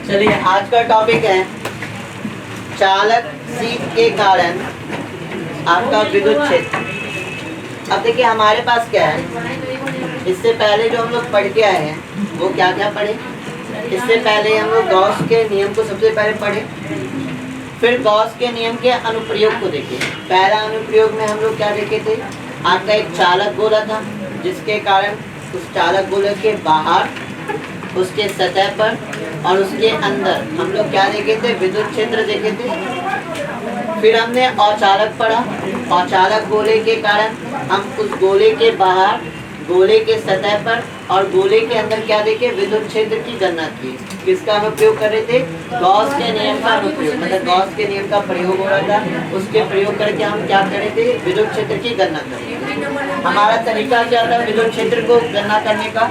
चलिए आज का टॉपिक है चालक सीट के कारण आपका विद्युत क्षेत्र। अब देखिए हमारे पास क्या है, इससे पहले जो हम लोग पढ़ के आए हैं वो क्या क्या पढ़े। इससे पहले हम लोग गॉस के नियम को सबसे पहले पढ़े, फिर गॉस के नियम के अनुप्रयोग को देखे। पहला अनुप्रयोग में हम लोग क्या देखे थे, आपका एक चालक गोला था जिसके कारण उस चालक गोले के बाहर, उसके सतह पर और उसके अंदर हम लोग क्या देखे थे, विद्युत क्षेत्र देखे थे। फिर हमने अचालक पढ़ा, अचालक गोले के कारण हम उस गोले के बाहर, गोले के सतह पर और गोले के अंदर क्या देखे, विद्युत क्षेत्र की गणना की। किसका हम उपयोग कर रहे थे, गॉस के नियम का उपयोग, मतलब गॉस के नियम का प्रयोग हो रहा था। उसके प्रयोग करके हम क्या कर रहे थे, विद्युत क्षेत्र की गणना कर रहे थे। हमारा तरीका क्या था विद्युत क्षेत्र को गणना करने का,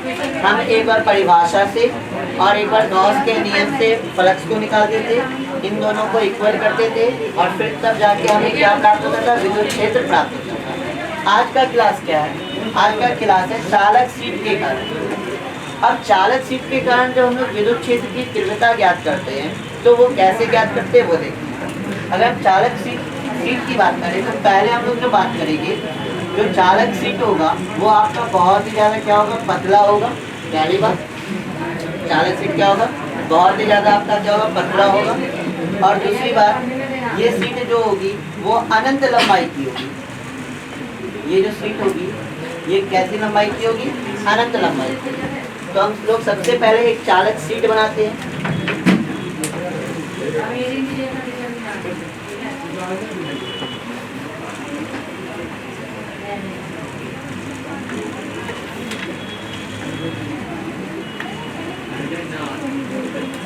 हम एक बार परिभाषा से और एक बार गॉस के नियम से फ्लक्स को निकालते थे, इन दोनों को इक्वल करते थे और फिर तब जाके हमें क्या प्राप्त होता था, विद्युत क्षेत्र प्राप्त होता था। आज का क्लास क्या है, आज का क्लास है चालक सीट के कारण। अब चालक सीट के कारण जब हम लोग विद्युत क्षेत्र की तीव्रता ज्ञात करते हैं तो वो कैसे ज्ञात करते हैं वो देखें। अगर हम चालक सीट की बात करें तो पहले हम लोग जो बात करेंगे, जो चालक सीट होगा वो आपका बहुत ही ज़्यादा क्या होगा, पतला होगा। पहली बात, चालक सीट क्या होगा, बहुत ही ज़्यादा आपका क्या होगा, पतला होगा। और दूसरी बात, ये सीट जो होगी वो अनंत लंबाई की होगी। ये जो सीट होगी ये कैसी लंबाई की होगी, अनंत लंबाई की। तो हम लोग सबसे पहले एक चालक सीट बनाते हैं।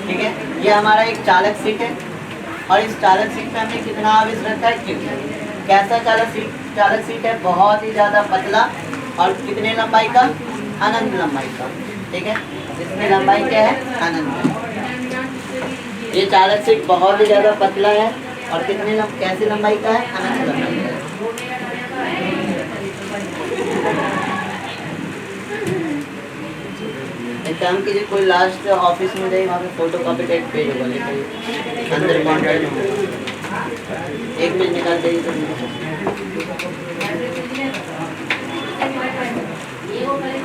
ठीक है, ये हमारा एक चालक सीट है और इस चालक सीट पे हमने कितना आवेश रखा है, क्यों, कैसा चालक सीट है, बहुत ही ज़्यादा पतला और कितने लंबाई का, अनंत लंबाई का। ठीक है, इसमें लंबाई क्या है, अनंत है। ये चालक सीट बहुत ही ज़्यादा पतला है और कितने कैसी लंबाई का है, अनंत लंबाई का है। एक काम कीजिए, कोई लास्ट ऑफिस में जाइए, वहाँ पे फोटो कॉपी का एक पेज होगा, लेकिन अंदर कॉन्टैक्ट होगा, 1 मिनट निकाल दीजिए।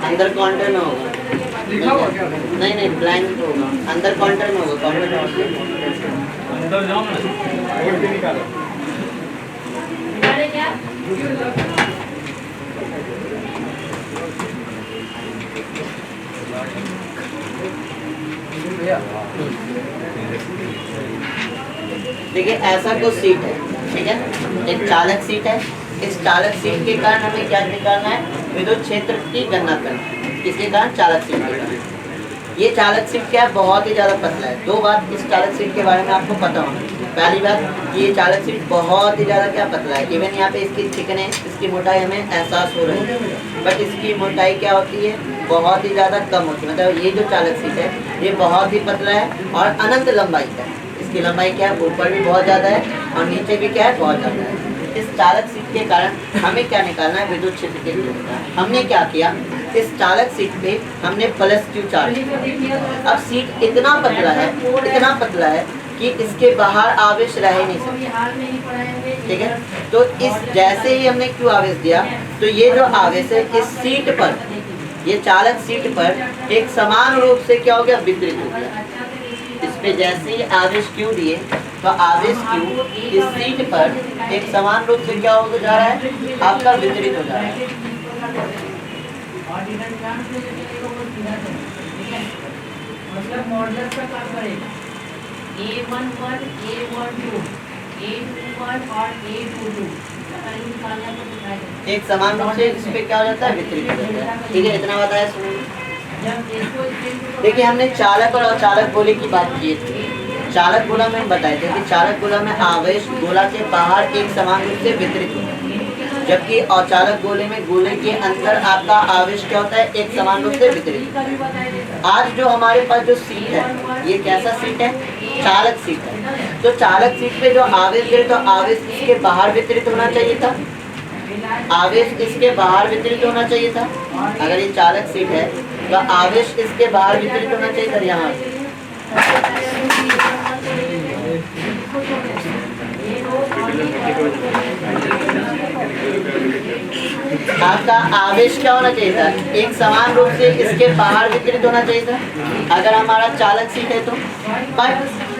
अंदर काउंटर में होगा, नहीं ब्लैंक होगा, अंदर काउंटर में होगा, काउंटर में अंदर जाओ ना, बोर्ड भी निकालो। देखिए ऐसा कुछ सीट है, ठीक है, एक चालक सीट है। इस चालक सीट के कारण हमें क्या निकालना है, विद्युत क्षेत्र की गणना करना है। किसके कारण, चालक सीट के कारण। ये चालक सीट क्या है, बहुत ही ज़्यादा पतला है। दो बात इस चालक सीट के बारे में आपको पता होना चाहिए। पहली बात, ये चालक सीट बहुत ही ज़्यादा क्या पतला है, इवन यहाँ पे इसकी थिकनेस, इसकी मोटाई हमें एहसास हो रही है, बट इसकी मोटाई क्या होती है, बहुत ही ज़्यादा कम होती है। मतलब ये जो चालक सीट है ये बहुत ही पतला है और अनंत लंबाई का है। इसकी लंबाई क्या है, ऊपर भी बहुत ज़्यादा है और नीचे भी क्या है, बहुत ज़्यादा है। इस चालक सीट के कारण हमें क्या निकालना है, विद्युत क्षेत्र की तीव्रता। हमने क्या किया, इस चालक सीट पे हमने प्लस क्यू चार्ज किया। अब सीट इतना पतला है कि इसके बाहर आवेश रह ही नहीं सकता। ठीक है, तो इस जैसे ही हमने क्यू आवेश दिया तो ये जो आवेश है इस सीट पर, ये चालक सीट पर एक समान रूप से क्या हो गया, वितरित हो गया। इस पे जैसे ही आवेश क्यू दिए तो आवेश क्यू इस सीट पर एक समान रूप से क्या हो जा रहा है, आपका वितरित हो जा रहा है। मतलब मॉडुलस का काम करेगा, A11, A12, A21 और A22 एक समान रूप से इस पे क्या हो जाता है, वितरित हो जाता है। ठीक है, इतना बताया सुनिए। देखिए हमने चालक और अचालक गोले की बात की थी। चालक गोला में हम बताए थे कि चालक गोला में आवेश गोला के बाहर एक समान रूप से वितरित होता है, जबकि अचालक गोले में गोले के अंदर आपका आवेश क्या होता है, एक समान रूप से वितरित। आज जो हमारे पास जो सीट है ये कैसा सीट है, चालक सीट है। तो चालक सीट पे जो आवेश गिरे तो आवेश इसके बाहर वितरित होना चाहिए था, आवेश इसके बाहर वितरित होना चाहिए था। अगर ये चालक सीट है तो आवेश इसके बाहर वितरित होना चाहिए सर यहाँ से। आपका आवेश क्या होना चाहिए था? एक समान रूप से इसके बाहर वितरित होना चाहिए था अगर हमारा चालक सीट है तो। पर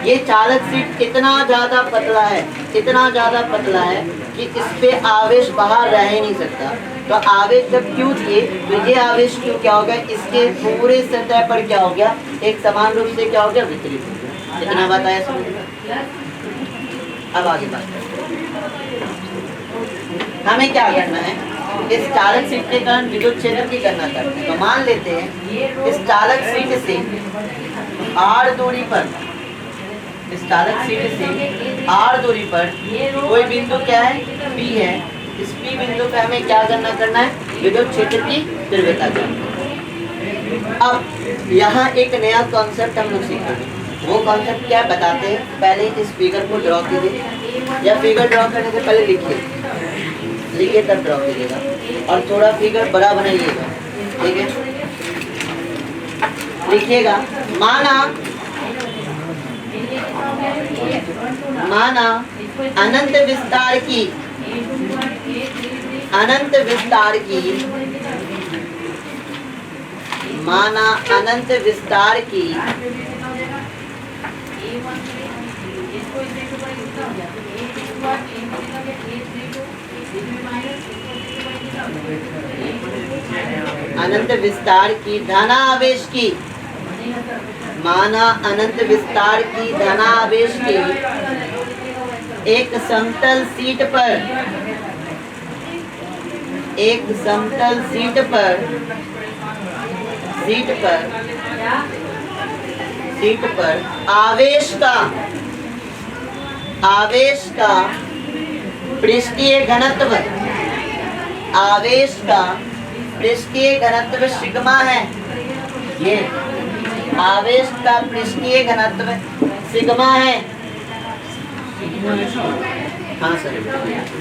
ये चालक सीट इतना ज्यादा पतला है, इतना ज्यादा पतला है कि इस पे आवेश बाहर रह ही नहीं सकता। तो आवेश जब क्यू दिए तो ये आवेश क्यू क्या हो गया, इसके पूरे सतह पर क्या हो गया, एक समान रूप से क्या हो गया, वितरित हो गया। इतना बताया समझ। अब आगे बात हमें क्या करना है, इस चालक सीट के कारण विद्युत क्षेत्र की गणना करते हैं। तो मान लेते हैं इस चालक सीट से r दूरी पर, इस चालक सीट से r दूरी पर कोई बिंदु क्या है, P है। इस P बिंदु पे हमें क्या गणना करना है, विद्युत क्षेत्र की तीव्रता करना। अब यहाँ एक नया कॉन्सेप्ट हम लोग सीखेंगे। वो कॉन्सेप्ट क्या बताते हैं, पहले इस फिगर को ड्रॉ कीजिए, या फिगर ड्रॉ करने से पहले लिखिए तब ड्रॉ कीजिएगा, और थोड़ा फिगर बड़ा बनाइएगा, ठीक है। लिखिएगा, माना अनंत विस्तार की माना अनंत विस्तार की अनंत विस्तार की धनावेश की, माना अनंत विस्तार की धनावेश की एक समतल सीट पर आवेश का पृष्ठीय घनत्व सिग्मा है। ये आवेश का पृष्ठीय घनत्व सिग्मा है। हाँ सर,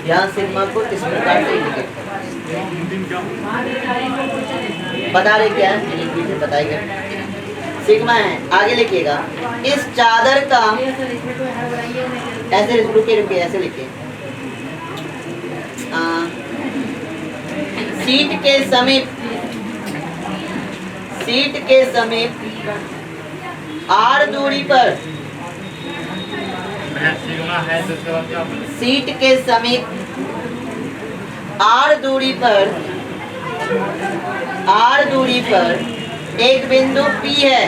यहाँ सिग्मा को इस प्रकार से इंडिकेट बता रहे क्या है, बताइएगा। सिग्मा है, आगे लिखिएगा। इस चादर का, ऐसे रुके ऐसे लिखिए, सीट के समीप r दूरी पर, सीट के समीप r दूरी पर एक बिंदु P है,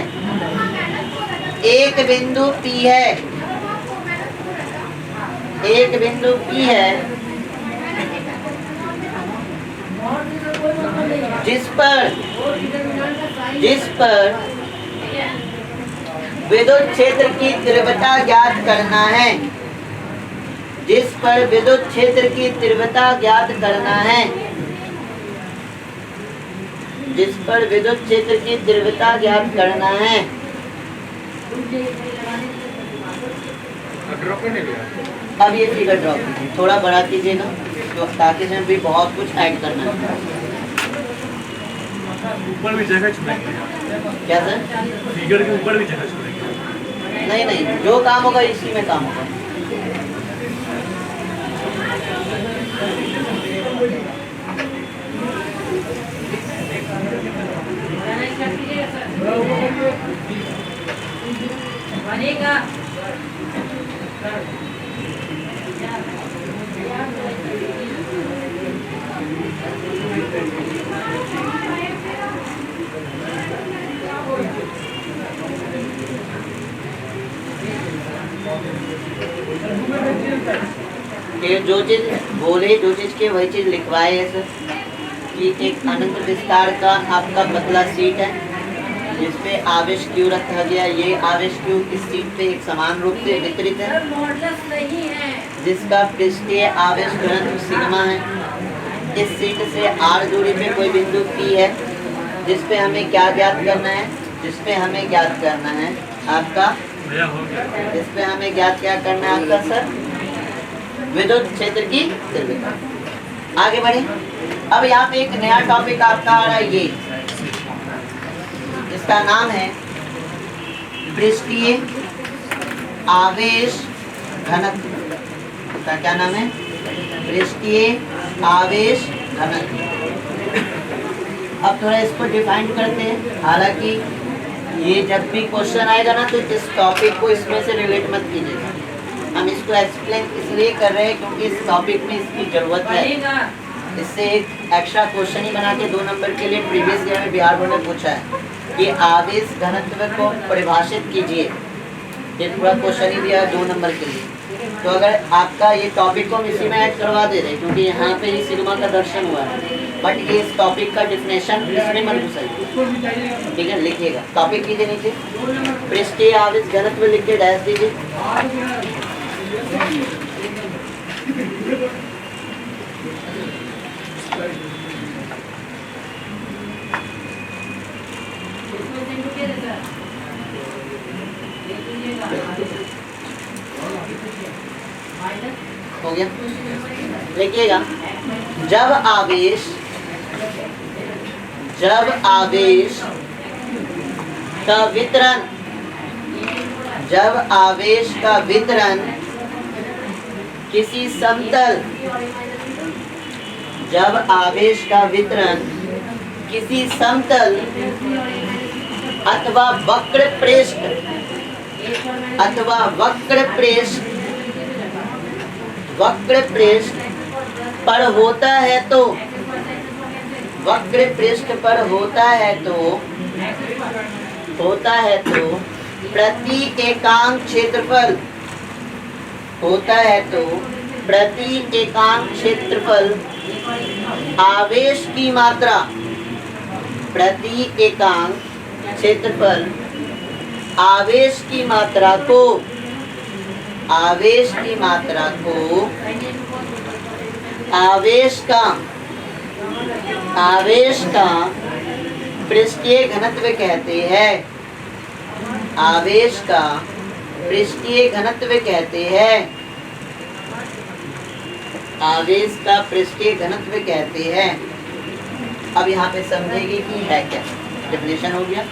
एक बिंदु P है, जिस पर विद्युत क्षेत्र की तीव्रता ज्ञात करना है, जिस पर विद्युत क्षेत्र की तीव्रता ज्ञात करना है, जिस पर विद्युत क्षेत्र की तीव्रता ज्ञात करना है। अब ये फिगर ड्रॉ कीजिए, थोड़ा बड़ा कीजिएगा, तो ताकि इसमें भी बहुत कुछ ऐड करना है। ऊपर भी जगह छोड़ेंगे क्या सर? फिगर के ऊपर भी जगह छोड़ेंगे? नहीं, जो काम होगा इसी में काम होगा। बनेगा ये जो चीज बोले, जो चीज के वही चीज लिखवाए है सर। कि एक अनंत विस्तार का आपका पतला सीट है, जिसपे आवेश क्यू रखा गया। ये आवेश क्यू इस सीट पे एक समान रूप से वितरित है, जिसका पृष्ठीय आवेश घनत्व सिग्मा है। इस सीट से r दूरी पे कोई बिंदु P है, जिसपे हमें क्या ज्ञात करना है, जिसपे हमें ज्ञात करना है आपका, इसपे हमें ज्ञात क्या करना है आपका सर, विद्युत क्षेत्र की तीव्रता। आगे बढ़े। अब यहाँ पे एक नया टॉपिक आपका आ रहा है, ये इसका नाम है पृष्ठीय आवेश घनत्व। इसका क्या नाम है? पृष्ठीय आवेश घनत्व। अब थोड़ा इसको डिफाइन करते हैं। हालांकि ये जब भी क्वेश्चन आएगा ना तो इस टॉपिक को इसमें से रिलेट मत कीजिएगा। हम इसको एक्सप्लेन इसलिए कर रहे हैं क्योंकि इस टॉपिक में इसकी ज़रूरत है। इससे एक एक्स्ट्रा क्वेश्चन ही बना के 2 नंबर के लिए प्रीवियस ईयर में बिहार बोर्ड ने पूछा है कि आवेश घनत्व को परिभाषित कीजिए। ये पूरा क्वेश्चन ही दिया है 2 नंबर के लिए। तो अगर आपका ये टॉपिक को हम इसी में ऐड करवा दे रहे हैं क्योंकि यहाँ पे ही सिग्मा का दर्शन हुआ है, बट ये इस टॉपिक का डिफिनेशन इसमें मत घुसाइए। ठीक है, लिखिएगा। टॉपिक कीजिए नीचे पृष्ठीय आवेश घनत्व लिख के डैश दीजिए। हो गया? लिखिएगा, जब आवेश का वितरण किसी समतल अथवा वक्र पृष्ठ पर होता है तो प्रति एकांक क्षेत्रफल आवेश की मात्रा आवेश का पृष्ठीय घनत्व कहते हैं। अब यहाँ पे समझेगी कि है क्या। डेफिनेशन हो गया।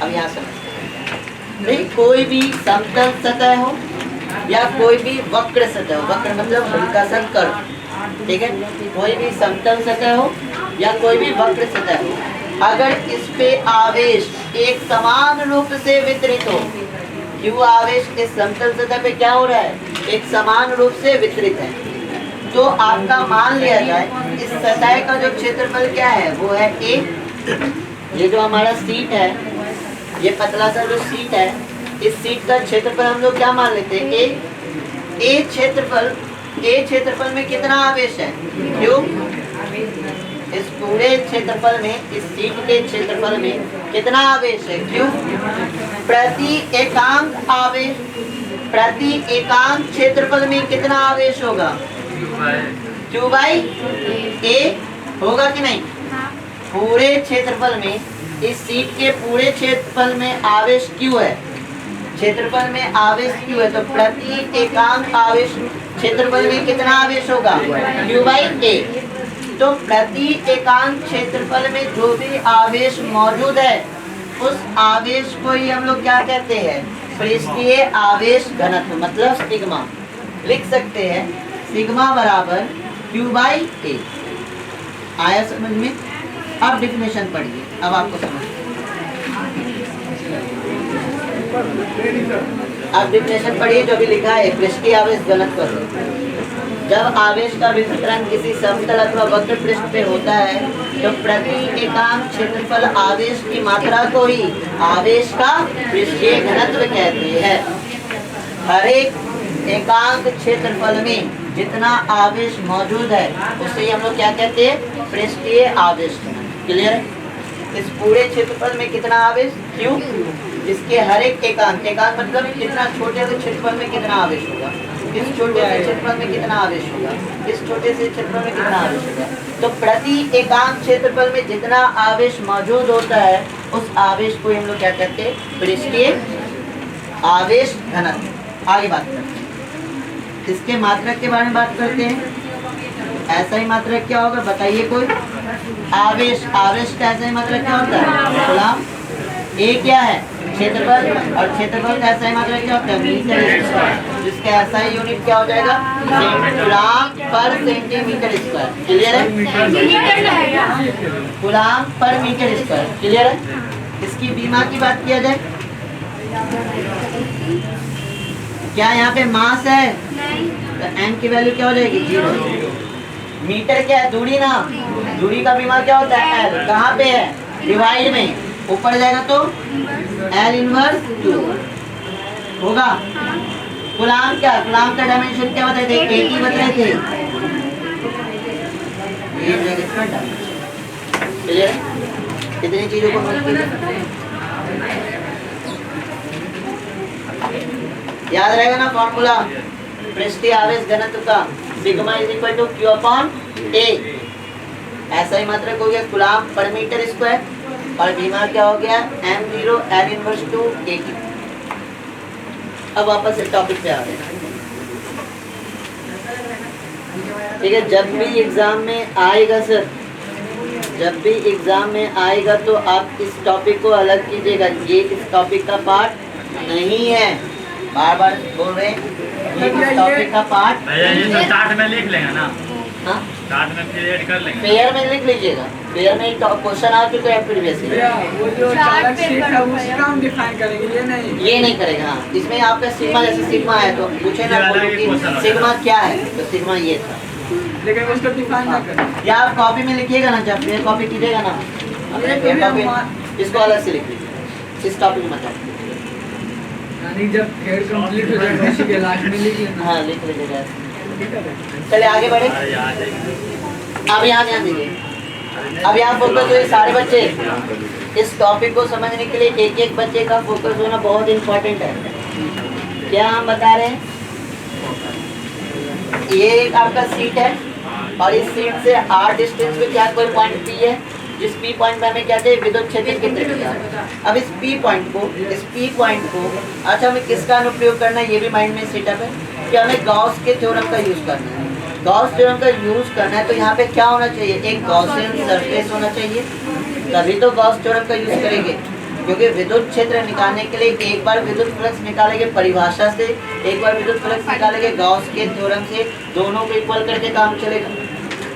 अब यहाँ समझते हैं, कोई भी समतल सतह हो या कोई भी वक्र सतह हो, वक्र मतलब हल्का सा कर्व, ठीक है, कोई भी समतल सतह हो या कोई भी वक्र सतह हो, अगर इस पे आवेश एक समान रूप से वितरित हो, क्यों आवेश इस समतल सतह पे क्या हो रहा है? एक समान रूप से वितरित है, तो आपका मान लिया जाए इस सतह का जो क्षेत्रफल क्या है वो है A। ये जो हमारा सीट है, ये पतला सा जो सीट है, इस सीट का क्षेत्रफल हम लोग क्या मान लेते हैं? A क्षेत्रफल में कितना आवेश है? क्यों? इस पूरे क्षेत्रफल में, इस सीट के क्षेत्रफल में कितना आवेश है? क्यों? प्रति एकांक क्षेत्रफल में कितना आवेश होगा? Q बाई A होगा कि नहीं? पूरे क्षेत्रफल में, इस सीट के पूरे क्षेत्रफल में आवेश Q है, क्षेत्रफल में आवेश Q है, तो प्रति एकांक आवेश क्षेत्रफल में कितना आवेश होगा? Q by A। तो प्रति एकांक क्षेत्रफल में जो भी आवेश मौजूद है उस आवेश को ही हम लोग क्या कहते हैं? पृष्ठीय आवेश घनत्व, मतलब सिग्मा। लिख सकते हैं सिग्मा बराबर Q बाई A। आया समझ में? अब डिफिनेशन पढ़िए, अब आपको समझ। अब डिफिनेशन पढ़िए जो भी लिखा है पृष्ठीय आवेश घनत्व। जब आवेश का वितरण किसी समतल अथवा वक्र पृष्ठ पे होता है तो प्रति एकांक क्षेत्रफल आवेश की मात्रा को ही आवेश का पृष्ठीय घनत्व कहते हैं। हर एक एकांक क्षेत्रफल में जितना आवेश मौजूद है उसे हम लोग क्या कहते हैं? पृष्ठीय आवेश। क्लियर है? इस पूरे क्षेत्रफल में कितना आवेश? क्यों? इसके हर एक एकांक मतलब कितना छोटे से क्षेत्रफल में कितना आवेश होगा, इस छोटे से क्षेत्रफल में कितना आवेश होगा, इस छोटे से क्षेत्रफल में कितना आवेश होगा। तो प्रति एकांक क्षेत्रफल में जितना आवेश मौजूद होता है उस आवेश को हम लोग क्या कहते हैं? पृष्ठीय आवेश घनत्व। आगे बात करते हैं, इसके मात्रक के बारे में बात करते हैं। ऐसा ही मात्रक क्या होगा बताइए कोई? आवेश का ऐसा ही मात्रक क्या होता है? गुलाम ए क्या है? क्षेत्रफल, और क्षेत्रफल का SI मात्रा क्या होता है? मीटर स्क्वायर, जिसका SI यूनिट क्या हो जाएगा? Coulomb per centimetre square. Clear है? Coulomb per metre square. Clear है? इसकी बीमा की बात किया जाए, क्या यहाँ पे मास है? तो m की वैल्यू क्या हो जाएगी? 0। मीटर क्या है? दूरी ना, दूरी का बीमा क्या होता है? L। कहाँ पे है? डिवाइड में, ऊपर जाएगा तो L इनवर्स 2 होगा। कूलम क्या? कूलम का डायमेंशन क्या बताए थे? 80 बताए थे। ये इसका डायमेंशन। क्लियर? कितनी चीजों को नोट कीजिए, याद रहेगा ना फॉर्मूला पृष्ठीय आवेश घनत्व का, sigma is equal to Q upon A. ऐसा ही मात्रक हो गया कूलम पर मीटर स्क्वायर, और बीमा क्या हो गया? m0 L इनवर्स 2 A की। अब वापस से टॉपिक पे आ गए। ठीक है, जब भी एग्जाम में आएगा सर, जब भी एग्जाम में आएगा तो आप इस टॉपिक को अलग कीजिएगा, ये इस टॉपिक का पार्ट नहीं है। बार बार बोल रहे हैं, ये इस टॉपिक का पार्ट नहीं है। स्टार्ट में लिख लेंगे ना, हाँ, स्टार्ट में फिर ऐड कर लेंगे। पेयर में लिख लीजिएगा, पेयर में क्वेश्चन आ चुका है प्रीवियस ईयर। वो जो चालक सीट है उसका हम डिफाइन करेंगे, ये नहीं करेगा। हाँ, इसमें आपका सिग्मा, जैसे सिग्मा है तो पूछे ना बोलो कि सिग्मा क्या है, तो सिग्मा ये था, लेकिन उसको डिफाइन ना करें। या आप कॉपी में लिखिएगा ना, जब पेयर कॉपी कीजिएगा ना, अपने पेयर कॉपी इसको अलग से लिख लीजिए, इस टॉपिक में मतलब यानी जब खेल कंप्लीट हो जाए उसी के लास्ट में लिख लेना। हाँ लिख लीजिएगा। चलिए आगे बढ़े। अब यहाँ ध्यान दीजिए, अब यहाँ फोकस हुए सारे बच्चे। इस टॉपिक को समझने के लिए एक एक बच्चे का फोकस होना बहुत इम्पोर्टेंट है। क्या हम बता रहे हैं? ये एक आपका सीट है, और इस सीट से r डिस्टेंस पे क्या कोई पॉइंट P है, जिस P पॉइंट में हमें कहते हैं विद्युत क्षेत्र की त्रिज्या। अब इस P पॉइंट को अच्छा हमें किसका अनुप्रयोग करना है, ये भी माइंड में सेटअप है कि हमें गॉस के थ्योरम का यूज करना है। गॉस थ्योरम का यूज करना है तो यहाँ पे क्या होना चाहिए? एक गॉसियन सरफेस होना चाहिए, तभी तो गॉस थ्योरम का यूज करेंगे। क्योंकि विद्युत क्षेत्र निकालने के लिए एक बार विद्युत फ्लक्स निकालेंगे परिभाषा से, एक बार विद्युत फ्लक्स निकालेंगे गॉस के थ्योरम से, दोनों को इक्वल करके काम चलेगा।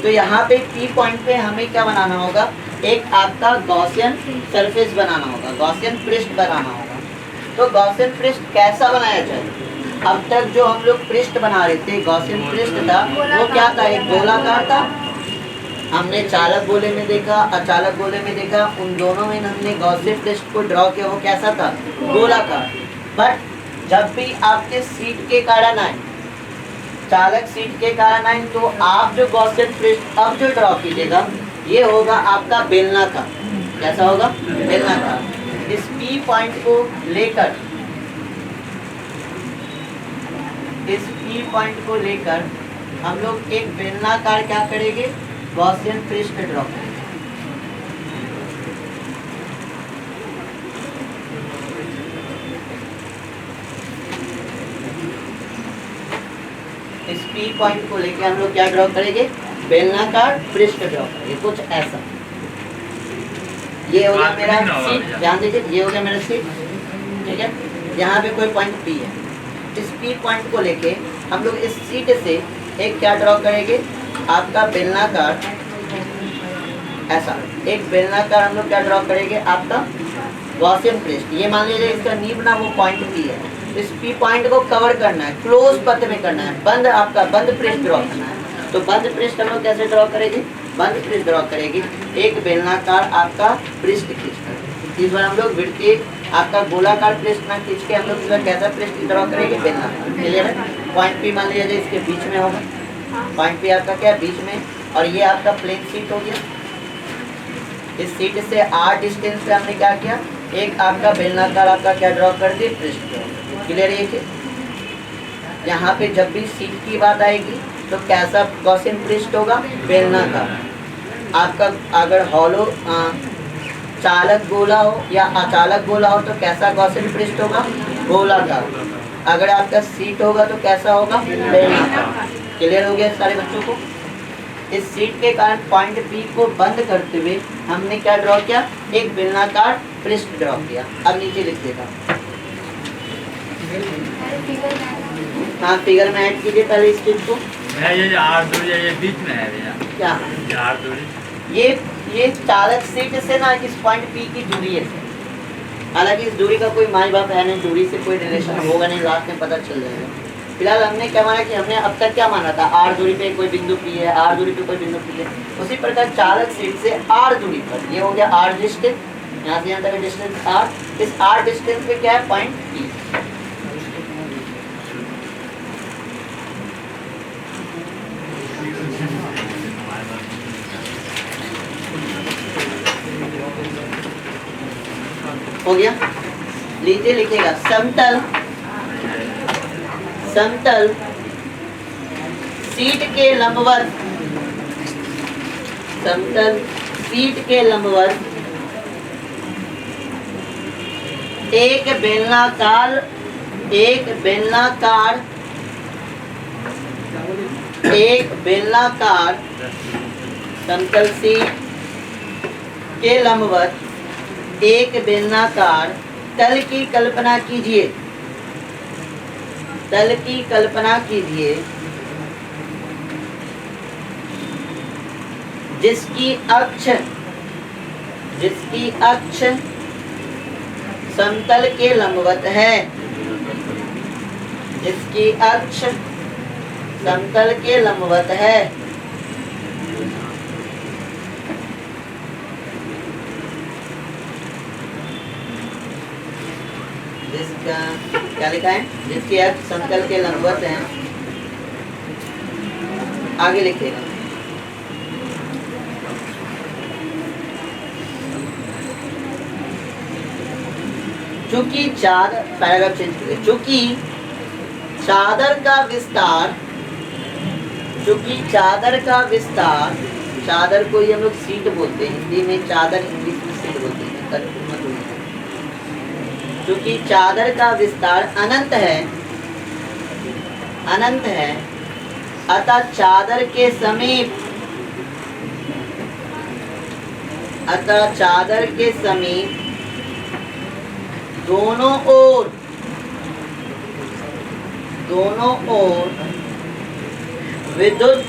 तो यहाँ पे P पॉइंट पे हमें क्या बनाना होगा? एक आपका गॉसियन सरफेस बनाना होगा, गॉसियन पृष्ठ बनाना होगा। तो गॉसियन पृष्ठ कैसा बनाया जाए? अब तक जो हम लोग पृष्ठ बना रहे थे, गॉसियन पृष्ठ था, वो क्या था? एक गोलाकार था। हमने चालक गोले में देखा, अचालक गोले में देखा, उन दोनों में हमने गॉसियन पृष्ठ को ड्रॉ किया, वो कैसा था? गोलाकार। बट जब भी आपके सीट के कारण आए, चालक सीट के कारण आए, तो आप जो गॉसियन पृष्ठ अब जो ड्रॉ कीजिएगा ये होगा आपका बेलनाकार। कैसा होगा? बेलनाकार। इस P पॉइंट को लेकर, इस P पॉइंट को लेकर हम लोग एक बेलनाकार क्या करेंगे? गॉसियन पृष्ठ ड्रॉ करेंगे। इस P पॉइंट को लेकर हम लोग क्या ड्रॉ करेंगे? बेलनाकार पृष्ठ ड्रॉ करेंगे, कुछ ऐसा। ये हो गया मेरा सीट, ध्यान दीजिए, ये हो गया मेरा सीट। ठीक है, यहाँ पे कोई पॉइंट P है। इस P पॉइंट को लेके हम लोग इस सीट से एक क्या ड्रॉ करेंगे? आपका बेलनाकार, ऐसा एक बेलनाकार हम लोग क्या ड्रॉ करेंगे? आपका गॉसियन पृष्ठ। ये मान लीजिए इसका नींव ना वो पॉइंट P है, इस P पॉइंट को कवर करना है, क्लोज पथ में करना है, बंद, आपका बंद पृष्ठ ड्रॉ करना है। तो बंद पृष्ठ हम लोग कैसे ड्रॉ करेंगे? बंद पृष्ठ ड्रॉ करेंगे, एक बेलनाकार आपका पृष्ठ खींचकर। इस बार हम लोग वृत्तीय आपका गोलाकार पृष्ठ ना खींच के हम लोग इस बार कैसा पृष्ठ ड्रॉ करेंगे? बेलनाकार। क्लियर है? पॉइंट P मान लीजिए इसके बीच में होगा, पॉइंट P आपका क्या बीच में, और ये आपका प्लेन सीट हो गया। इस सीट से r डिस्टेंस पे हमने क्या किया? एक आपका बेलनाकार आपका क्या ड्रॉ कर दिए? पृष्ठ। क्लियर है? ये यहाँ पे जब भी सीट की बात आएगी तो कैसा गॉसियन पृष्ठ होगा? बेलनाकार। आपका अगर हॉलो चालक गोला हो या अचालक गोला हो तो कैसा गॉसियन पृष्ठ होगा? गोलाकार। अगर आपका सीट होगा तो कैसा होगा? बेलनाकार। क्लियर हो गया सारे बच्चों को? इस सीट के कारण पॉइंट पी को बंद करते हुए हमने क्या ड्रॉ किया, एक बेलनाकार पृष्ठ ड्रॉ किया। अब नीचे लिख देगा। हाँ, फिगर में ऐड कीजिए पहले इस चीज को। ये आर दूरी ये बीच में है भैया, क्या ये आर दूरी, ये चालक सीट से ना इस पॉइंट पी की दूरी है। हालांकि इस दूरी का कोई माई बाप है नहीं, दूरी से कोई रिलेशन होगा नहीं, लास्ट में पता चल जाएगा। फिलहाल हमने क्या माना कि हमने अब तक क्या माना था, आर दूरी पे कोई बिंदु पी है, आर दूरी पे कोई बिंदु पी है। उसी प्रकार चालक सीट से आर दूरी पर, ये हो गया आर डिस्टेंस, यहाँ से यहाँ तक डिस्टेंस आर, इस आर डिस्टेंस पे क्या है, पॉइंट पी। हो गया। लीजिए लिखेगा, समतल सीट के लंबवत, समतल सीट के लंबवत एक बेलनाकार समतल सीट के लंबवत एक बेलनाकार तल की कल्पना कीजिए, तल की कल्पना कीजिए जिसकी अक्ष समतल के लंबवत है, जिसकी अक्ष समतल के लंबवत है। जिसका क्या लिखा है, जिसकी अक्ष समतल के लंबवत है। आगे लिखेगा, चूंकि पैराग्राफ चेंज करें, चूंकि चादर का विस्तार, चादर को हम लोग सीट बोलते हैं, हिंदी में चादर, इंग्लिश में सीट बोलते हैं। चूंकि चादर का विस्तार अनंत है, अतः चादर के समीप दोनों ओर विद्युत,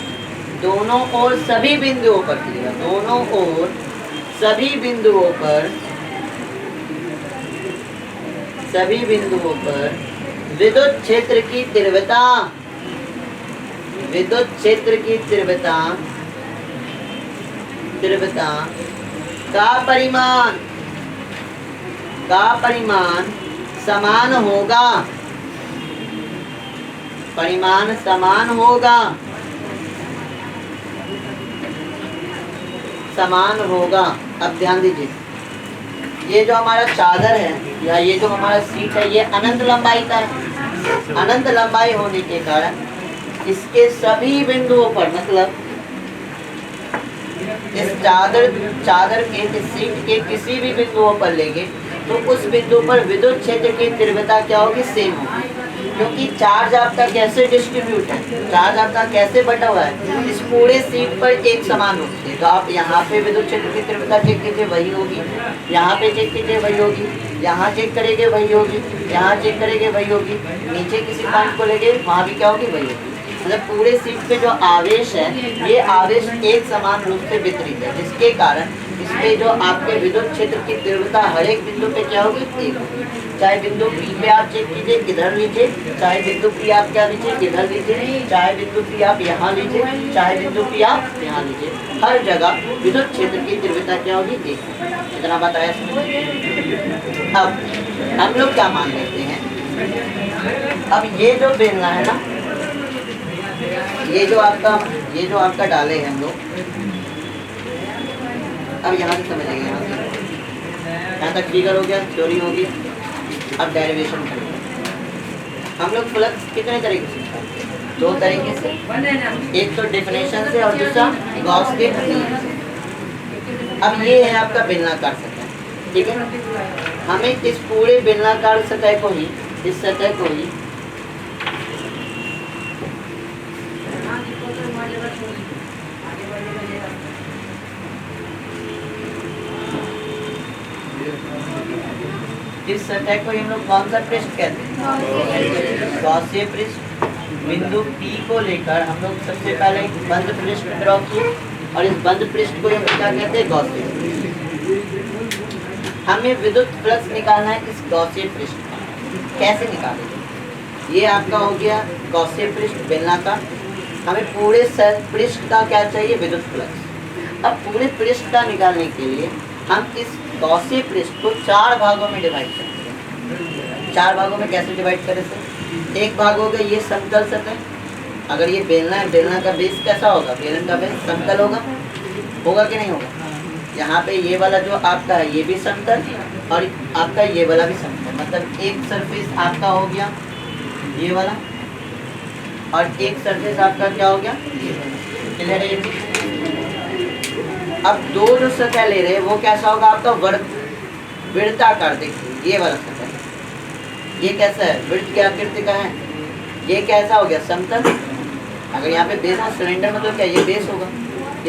दोनों ओर सभी बिंदुओं पर, दोनों ओर सभी बिंदुओं पर विद्युत क्षेत्र की तीव्रता का परिमाण समान होगा। अब ध्यान दीजिए, ये जो हमारा चादर है या ये जो हमारा सीट है, ये अनंत लंबाई का है। अनंत लंबाई होने के कारण इसके सभी बिंदुओं पर, मतलब इस चादर के, इस सीट के किसी भी बिंदुओं पर लेंगे तो उस बिंदु पर विद्युत क्षेत्र की तीव्रता क्या होगी, सेम होगी। क्योंकि चार्ज आपका कैसे डिस्ट्रीब्यूट है, चार्ज आपका कैसे बटा हुआ है, इस पूरे सीट पर एक समान रूप से। तो आप यहाँ पे विद्युत क्षेत्र की तीव्रता चेक कीजिए, वही होगी। यहाँ पे चेक कीजिए, वही होगी। यहाँ चेक करेंगे, वही होगी। यहाँ चेक करेंगे, वही होगी। नीचे किसी पॉइंट को लेंगे, वहाँ भी क्या होगी, वही होगी। मतलब पूरे सीट पे जो आवेश है, ये आवेश एक समान रूप से वितरित है, जिसके कारण इसमें जो आपके विद्युत क्षेत्र की तीव्रता हर एक बिंदु पे क्या होगी, एक होगी। चाहे बिंदु P पे आप चेक कीजिए, इधर लीजिए, चाहे बिंदु P आप क्या लीजिए, इधर लीजिए, चाहे बिंदु P आप यहाँ लीजिए, चाहे बिंदु P आप यहाँ लीजिए, हर जगह विद्युत क्षेत्र की तीव्रता क्या होगी, एक। इतना बताया इसमें। अब हम लोग क्या मान लेते हैं, अब ये जो बेलना है ना, ये जो आपका डाले हैं हम लोग, अब यहाँ से समझेंगे, यहाँ तक फिगर हो गया, थ्योरी होगी। अब डेरिवेशन करेंगे हम लोग। फ्लक्स कितने तरीके से, दो तरीके से, एक तो डेफिनेशन से और दूसरा गॉस के नियम से। अब ये है आपका बेलनाकार सतह, ठीक है। हमें इस पूरे बेलनाकार सतह को ही, इस सतह को ही इस सतह को हम लोग कौन सा पृष्ठ कहते हैं? गॉसीय पृष्ठ। बिंदु P को लेकर हम लोग सबसे पहले एक बंद पृष्ठ ड्रॉ किए और इस बंद पृष्ठ को हम क्या कहते हैं? गॉसीय पृष्ठ। हमें विद्युत फ्लक्स निकालना है इस गॉसीय पृष्ठ का। कैसे निकालेंगे? ये आपका हो गया गॉसीय पृष्ठ बेलनाकार। हमें पूरे पृष्ठ का क्या चाहिए? विद्युत फ्लक्स। अब पूरे पृष्ठ का निकालने के लिए हम इस गॉसीय पृष्ठ को 4 भागों में डिवाइड करेंगे। 4 भागों में कैसे डिवाइड करें सर? एक भाग होगा ये समतल सतह। अगर ये बेलना है, बेलना का बेस कैसा होगा? बेलन का बेस समतल होगा कि नहीं होगा? यहाँ पे ये वाला जो आपका है ये भी समतल और आपका ये वाला भी समतल, मतलब एक सरफेस आपका हो गया ये वाला और एक सरफेस आपका क्या हो गया? क्लियर है? अब दो जो सतह ले रहे हैं वो कैसा होगा आपका? वृत्ताकार। देखिए ये वाला सतह, ये कैसा है? वृत्त की आकृति का है। ये कैसा हो गया? समतल। अगर यहाँ पे बेस है सिलेंडर मतलब क्या? ये बेस होगा।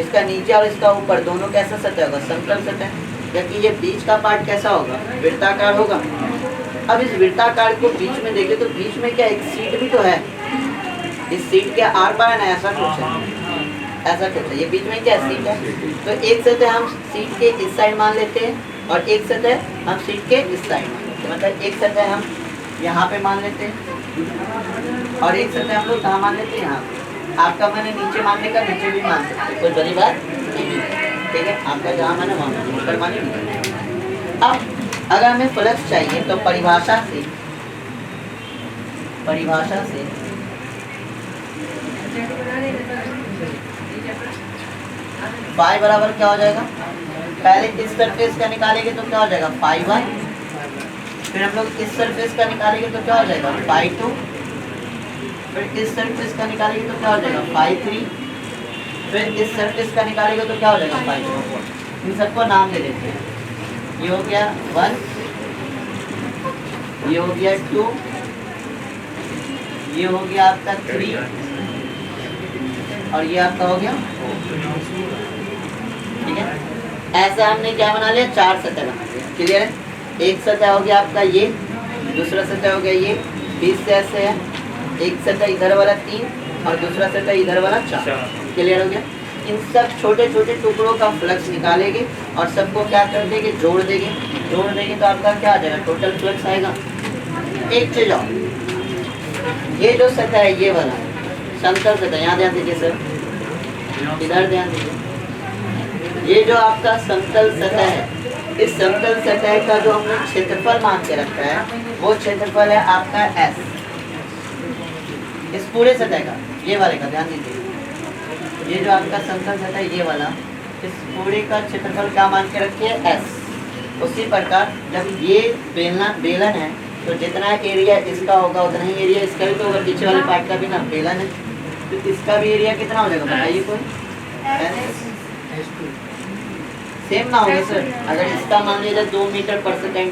इसका नीचे और इसका ऊपर दोनों कैसा सतह होगा? समतल सतह। क्योंकि ये बीच का पार्ट कैसा होगा? वृत्ताकार होगा। अब इस वृत्ताकार को बीच में देखें तो बीच में क्या एक सीट भी तो है। इस सीट के आर पार है ना, ऐसा कुछ है, ऐसा कुछ है। ये बीच में क्या सीट है? तो एक सतह हम सीट के इस साइड मान लेते हैं और एक सतह हम सीट के इस साइड मान लेते हैं। मतलब एक सतह हम यहाँ पे मान लेते हैं और एक सतह हम लोग कहाँ मान लेते हैं? यहाँ पे। आपका मैंने नीचे मानने का नीचे भी मान सकते हैं, कोई बड़ी बात नहीं। ठीक है, आपका जहाँ मैंने मान ऊपर माने नहीं। अब अगर हमें फ्लक्स चाहिए तो परिभाषा से फाई बराबर क्या हो जाएगा? पहले इस सरफेस का निकालेंगे तो क्या हो जाएगा? फाई 1। फिर हम लोग इस सरफेस का निकालेंगे तो क्या हो जाएगा? फाई 2। फिर इस सरफेस का निकालेंगे तो क्या हो जाएगा? फाई 3। फिर इस सरफेस का निकालेंगे तो क्या हो जाएगा? फाई 4। इन सबको नाम दे देते हैं। ये हो गया 1, ये हो गया 2, ये हो गया आपका 3 और ये आपका हो गया। ठीक है, ऐसा हमने क्या बना लिया? 4 सतह बना लिया। क्लियर है? एक सतह हो गया आपका ये, दूसरा सतह हो गया ये, बीच से ऐसे है। एक सतह इधर वाला 3 और दूसरा सतह इधर वाला 4। क्लियर हो गया? इन सब छोटे छोटे टुकड़ों का फ्लक्स निकालेंगे और सबको क्या कर देंगे? जोड़ देंगे तो आपका क्या आ जाएगा? टोटल फ्लक्स आएगा। एक चीज और, ये जो सतह है ये वाला समतल सतह, यहाँ ध्यान दीजिए सर, इधर ध्यान दीजिए। ये जो आपका समतल सतह है, इस समतल सतह का जो हमने क्षेत्रफल मान के रखा है वो क्षेत्रफल है आपका S। इस पूरे सतह का, ये वाले का ध्यान दीजिए, ये जो आपका समतल सतह है ये वाला, इस पूरे का क्षेत्रफल क्या मान के रखिए? S। उसी प्रकार जब ये बेलन है तो जितना एरिया इसका होगा उतना ही एरिया इसका भी तो होगा। पीछे वाले पार्ट का भी ना बेलन है तो इसका भी एरिया कितना हो जाएगा बताइए कोई? सेम ना होगा सर। अगर इसका मान लीजिए 2 मीटर पर सेकेंड,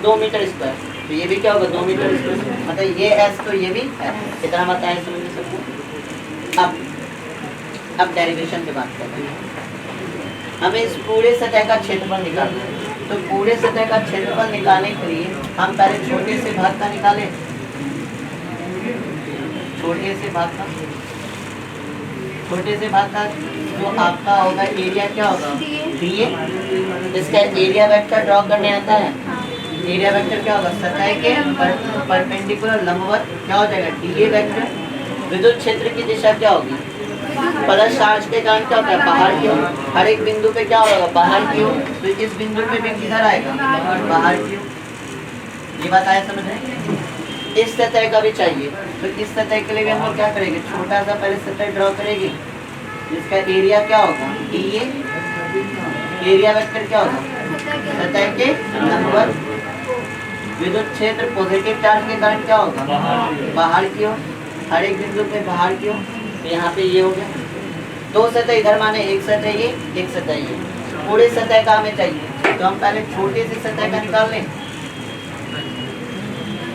2 मीटर स्क्वायर, तो ये भी क्या होगा? 2 मीटर स्क्वायर। मतलब ये S तो ये भी S। कितना बताएं समझिए सबको। अब डेरिवेशन की बात करते हैं। हमें इस पूरे सतह का क्षेत्रफल निकालना है। तो पूरे सतह का क्षेत्रफल निकालने के लिए हम पहले छोटे से भाग का निकालें। छोटे से भाग का जो आपका होगा एरिया क्या होगा? DA। इसका एरिया वेक्टर ड्रॉ करने आता है। एरिया वेक्टर क्या होगा? सतह के परपेंडिकुलर लंबवत क्या हो जाएगा? DA vector. विद्युत क्षेत्र की दिशा क्या होगी? प्लस चार्ज के कारण क्या होता है? बाहर की ओर। हर एक बिंदु पे क्या होगा? बाहर की ओर। तो इस बिंदु पे भी किधर आएगा? बाहर की ओर। ये बात आया समझ में? इस सतह का भी चाहिए तो इस सतह के लिए भी हम लोग क्या करेंगे? छोटा सा पहले सतह ड्रॉ करेंगे जिसका एरिया क्या होगा? DA। एरिया वेक्टर क्या होगा? सतह के लंबवत। विद्युत क्षेत्र पॉजिटिव चार्ज के कारण क्या होगा? बाहर की ओर। हर एक बिंदु पे बाहर की ओर। तो यहाँ पे ये हो गया। 2 सतह इधर माने, एक सतह ये, एक सतह ये। पूरे सतह का हमें चाहिए तो हम पहले छोटे से सतह का निकाल लें।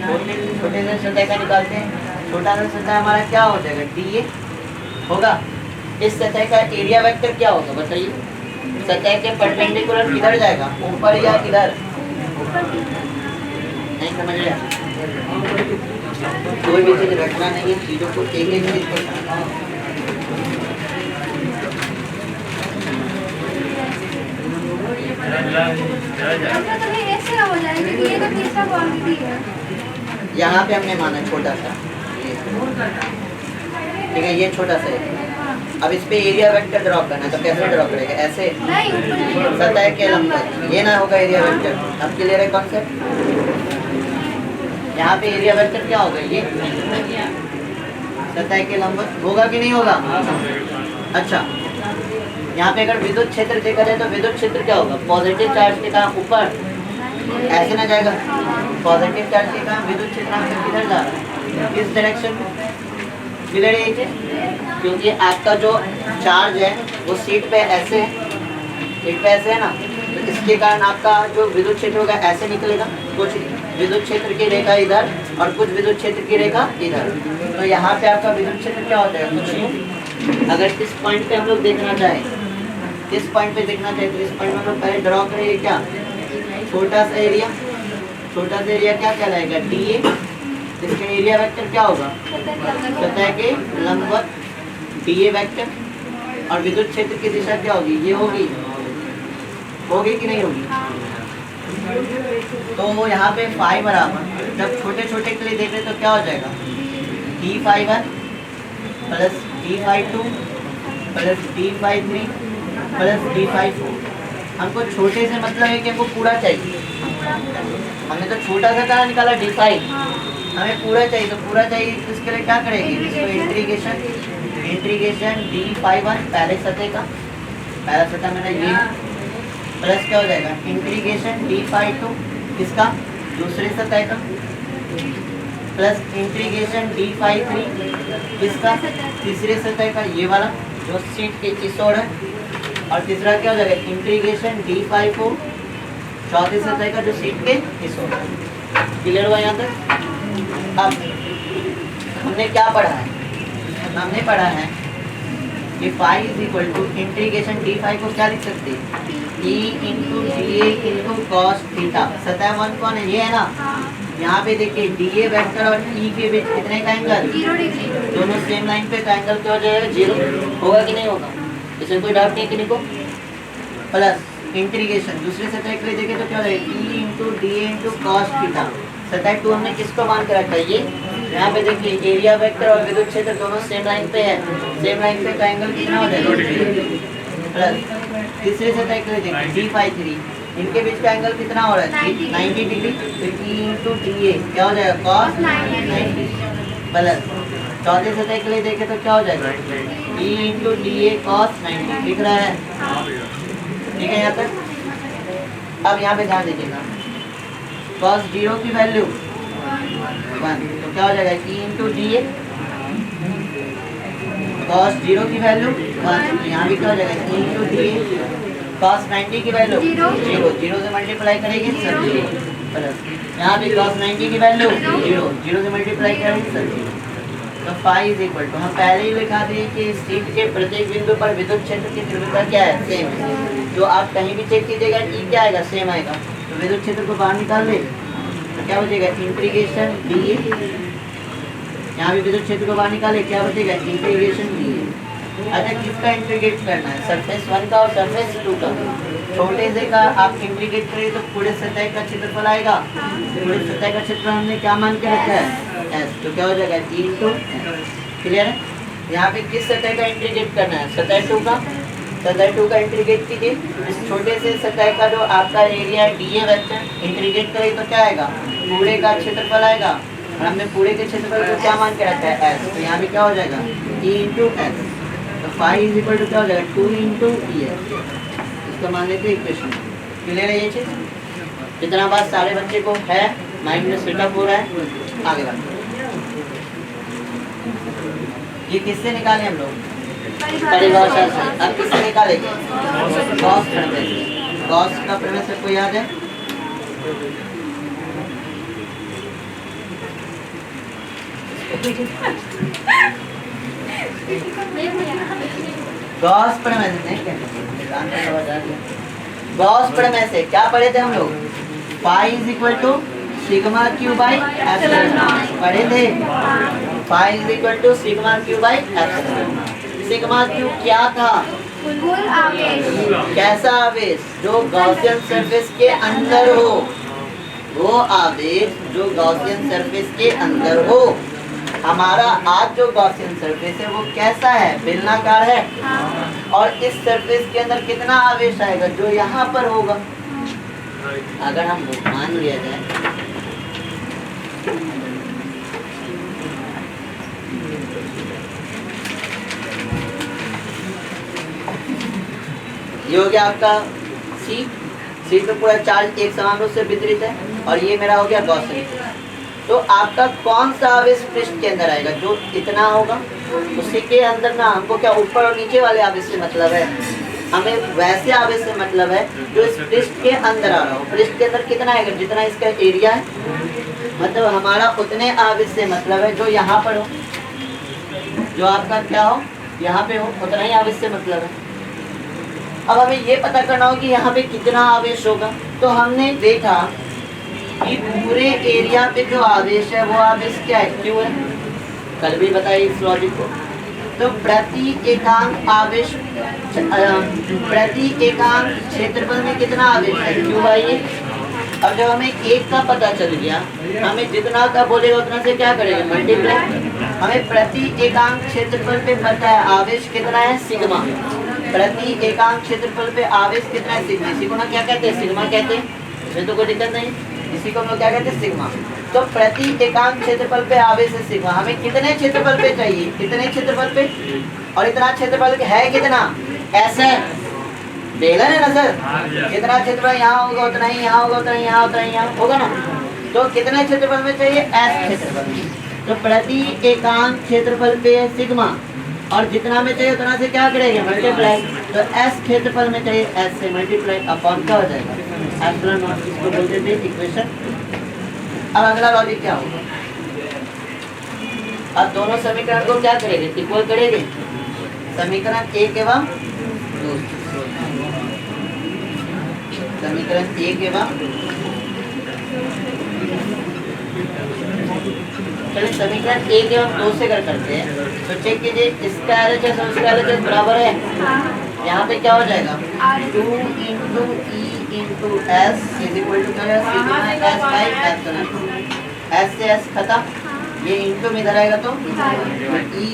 छोटे से सतह का निकालते हैं। छोटा सा सतह हमारा क्या हो जाएगा? DA होगा। इस सतह का एरिया वेक्टर क्या होगा बताइए? सतह के परपेंडिकुलर किधर जाएगा? ऊपर या इधर? नहीं समझ रहे? कोई भी चीज रखना नहीं, चीजों को एक एक चीज को समझना। अच्छा तो ये ऐसे हो जाएगा कि ये तो तीसरा क्वांटिटी है। यहाँ पे हमने माना छोटा सा, ये ठीक है, ये छोटा सा है। अब इस पे एरिया वेक्टर ड्रॉ करना है तो कैसे ड्रॉ करेगा? ऐसे नहीं ऊपर सतह के लंबवत, ये ना होगा एरिया वेक्टर। अब क्लियर है कॉन्सेप्ट? यहाँ पे एरिया वेक्टर क्या होगा? ये सतह के लंबवत होगा कि नहीं होगा? अच्छा, यहाँ पे अगर विद्युत क्षेत्र देखा जाए तो विद्युत क्षेत्र क्या होगा? पॉजिटिव चार्ज के काम ऊपर ऐसे ना जाएगा, पॉजिटिव चार्ज के काम विद्युत क्षेत्र आपका किधर जा रहा है? इस डायरेक्शन में। क्लियर है ये चीज? क्योंकि आपका जो चार्ज है वो सीट पे ऐसे है, सीट पे ऐसे है ना, तो इसके कारण आपका जो विद्युत क्षेत्र होगा ऐसे निकलेगा। कुछ विद्युत क्षेत्र की रेखा इधर और कुछ विद्युत क्षेत्र की रेखा इधर, तो यहाँ पे आपका विद्युत क्षेत्र क्या होता है? कुछ नहीं। अगर इस पॉइंट पे हम लोग देखना चाहें, इस पॉइंट पे देखना चाहें तो इस पॉइंट में हम लोग पहले ड्रॉ करेंगे क्या? छोटा सा एरिया, छोटा सा एरिया क्या कहलाएगा? DA। इसका एरिया वेक्टर क्या होगा? सतह के लंबवत DA वेक्टर। और विद्युत क्षेत्र की दिशा क्या होगी? ये होगी, होगी कि नहीं होगी? तो वो यहाँ पे फाई बराबर, जब छोटे छोटे के लिए देख रहे तो क्या हो जाएगा? D∅1 plus D∅2 plus D∅3 plus D∅4। हमको छोटे से मतलब है कि हमको पूरा चाहिए। हमने तो छोटा सा कहाँ निकाला? D∅, हमें पूरा चाहिए। तो पूरा चाहिए तो इसके लिए क्या करेंगे? इसको इंटीग्रेशन D∅1 पहले सतह का, पहला सतह मेरा ये, प्लस क्या हो जाएगा? इंटीग्रेशन D∅2 इसका दूसरे सतह का, प्लस इंटीग्रेशन D∅3 इसका तीसरे सतह का, ये वाला जो सीट के इस ओर है। और तीसरा क्या हो जाएगा? इंटीग्रेशन D∅4 चौथे सतह का जो सीट के इस ओर है। क्लियर हुआ यहाँ तक? अब हमने क्या पढ़ा है? हमने पढ़ा है कि phi is equal to integration D∅ को क्या लिख सकते हैं? E into DA into cos theta. सतह 1 कौन है? ये है ना। यहाँ पे देखिए DA वेक्टर और E के बीच कितने का एंगल? 0 डिग्री। दोनों सेम लाइन पे, तो एंगल क्या हो जाएगा? 0 होगा कि नहीं होगा? इसमें कोई डाउट नहीं किसी को? प्लस इंटीग्रेशन दूसरे सतह के लिए देखें तो क्या हो जाएगा? E into DA into cos theta. सतह 2 हमने किसको मान के रखा है? ये यहाँ पे देखिए एरिया वेक्टर और विद्युत क्षेत्र दोनों सेम लाइन पे है, सेम लाइन पे का एंगल कितना हो जाएगा? प्लस तीसरे सतह के लिए देखिए D∅3, इनके बीच का एंगल कितना हो रहा है? 90 डिग्री। तो E इंटू DA क्या हो जाएगा? कॉस 90 प्लस चौथे सतह के लिए देखें तो क्या हो जाएगा? E into DA cos 90। दिख रहा है? ठीक है यहाँ तक? अब यहाँ पे ध्यान दीजिएगा, cos 0 की वैल्यू 1, तो क्या हो जाएगा? E इंटू DA cos 0 की वैल्यू 1, तो यहाँ भी क्या हो जाएगा? E इंटू DA cos 90 की वैल्यू 0 से मल्टीप्लाई करेंगे सर 0 प्लस यहाँ भी cos 90 की वैल्यू 0 से मल्टीप्लाई करेंगे सर 0। तो फाई इज इक्वल टू, हम पहले ही लिखा दिए कि सीट के प्रत्येक बिंदु पर विद्युत क्षेत्र की तीव्रता क्या है? सेम है। तो आप कहीं भी चेक कीजिएगा E क्या आएगा? सेम आएगा। तो विद्युत क्षेत्र को बाहर निकाल दे तो क्या बचेगा? Integration DA। यहाँ भी विद्युत क्षेत्र को बाहर निकाले, क्या बचेगा? Integration DA। अच्छा, किसका इंटीग्रेट करना है? सरफेस 1 का और सरफेस 2 का। छोटे से का आप इंटीग्रेट करें तो पूरे सतह का क्षेत्रफल आएगा। पूरे सतह का क्षेत्रफल हमने क्या मान के रखा है? S। तो क्या हो जाएगा? E into S। क्लियर है? यहाँ पे किस सतह का इंटीग्रेट करना है? सतह 2 का। सतह 2 का इंटीग्रेट कीजिए। इस छोटे से सतह का जो आपका एरिया है DA वेक्टर इंटीग्रेट करें तो क्या आएगा? पूरे का क्षेत्रफल आएगा। और हमने पूरे के क्षेत्रफल को क्या मान के रखा है? S। तो यहाँ भी क्या हो जाएगा? E into S। तो फाई इज इक्वल टू क्या हो जाएगा? 2 इंटू ES। इसको मान लेते हैं इक्वेशन। क्लियर है ये चीज़? इतना बात सारे बच्चे को है, माइंड में सेटअप हो रहा है। आगे बढ़ते हैं। ये किससे निकाले हम लोग? परिभाषा से। अब किससे निकालेंगे? गॉस प्रमेय से। गॉस का प्रमेय सबको याद है? गॉस प्रमेय से नहीं कहते। गॉस प्रमेय से क्या पढ़े थे हम लोग? Phi is equal to sigma q by epsilon naught. पढ़े थे? Phi is equal to sigma q by epsilon. Sigma q क्या था? कुल आवेश। कैसा आवेश? जो गॉसियन सरफेस के अंदर हो, वो आवेश जो गॉसियन सरफेस के अंदर हो। हमारा आज जो गॉसियन सरफेस है वो कैसा है? बेलनाकार है। और इस सरफेस के अंदर कितना आवेश आएगा? जो यहाँ पर होगा। अगर हम मान लिया जाए ये हो गया आपका सी। सी पे पूरा चार्ज एक समान रूप से वितरित है और ये मेरा हो गया गॉसियन। तो आपका कौन सा आवेश पृष्ठ के अंदर आएगा? जो इतना होगा उसी के अंदर ना। हमको क्या ऊपर और नीचे वाले आवेश से मतलब है? हमें वैसे आवेश से मतलब है जो इस पृष्ठ के अंदर आ रहा हो। पृष्ठ के अंदर कितना आएगा? जितना इसका एरिया है, मतलब हमारा उतने आवेश से मतलब है जो यहाँ पर हो, जो आपका क्या हो यहाँ पे हो, उतना ही आवेश से मतलब है। अब हमें ये पता करना हो कि यहाँ पे कितना आवेश होगा। तो हमने देखा कि पूरे एरिया पे जो आवेश है वो आवेश क्या है? क्यू है। कल भी बताइए इस लॉजिक को। तो प्रति एकांक आवेश, प्रति एकांक क्षेत्रफल में कितना आवेश है? क्यू बाई ए। अब जब हमें एक का पता चल गया, हमें जितना का बोलेगा उतना से क्या करेंगे? मल्टीप्लाई। हमें प्रति एकांक क्षेत्रफल पे पता है आवेश कितना है? सिग्मा। प्रति एकांक क्षेत्रफल पे आवेश कितना है? सिग्मा। इसी को ना क्या कहते हैं? सिग्मा कहते हैं। इसमें तो कोई दिक्कत नहीं। इसी को हम लोग क्या कहते हैं? सिग्मा। तो प्रति एकांक क्षेत्रफल पे आवेश है सिग्मा। हमें कितने क्षेत्रफल पे चाहिए? कितने क्षेत्रफल पे? और इतना क्षेत्रफल है कितना? ऐसे बेलन है ना सर? कितना क्षेत्रफल यहाँ होगा उतना ही यहाँ होगा, उतना ही यहाँ, उतना ही यहाँ होगा ना। तो कितने क्षेत्रफल में चाहिए? एस क्षेत्रफल में। तो प्रति एकांक क्षेत्रफल पे है सिग्मा और जितना में चाहिए उतना से क्या करेंगे? मल्टीप्लाई। तो एस क्षेत्रफल में चाहिए, एस से मल्टीप्लाई अपॉन क्या हो जाएगा? Epsilon not. इसको बोलते थे इक्वेशन। अब अगला लॉजिक क्या होगा? अब दोनों समीकरण को क्या करेंगे? इक्वल करेंगे। समीकरण एक एवं दो, समीकरण एक एवं, चलिए समीकरण एक एवं दो से कर करते हैं। तो चेक कीजिए, इसका एलएचएस और इसका एलएचएस बराबर है। यहाँ पे क्या हो जाएगा? 2 into E into S is equal to क्या? Sigma S by epsilon. S से एस खत्म, ये इंटू में इधर आएगा तो ई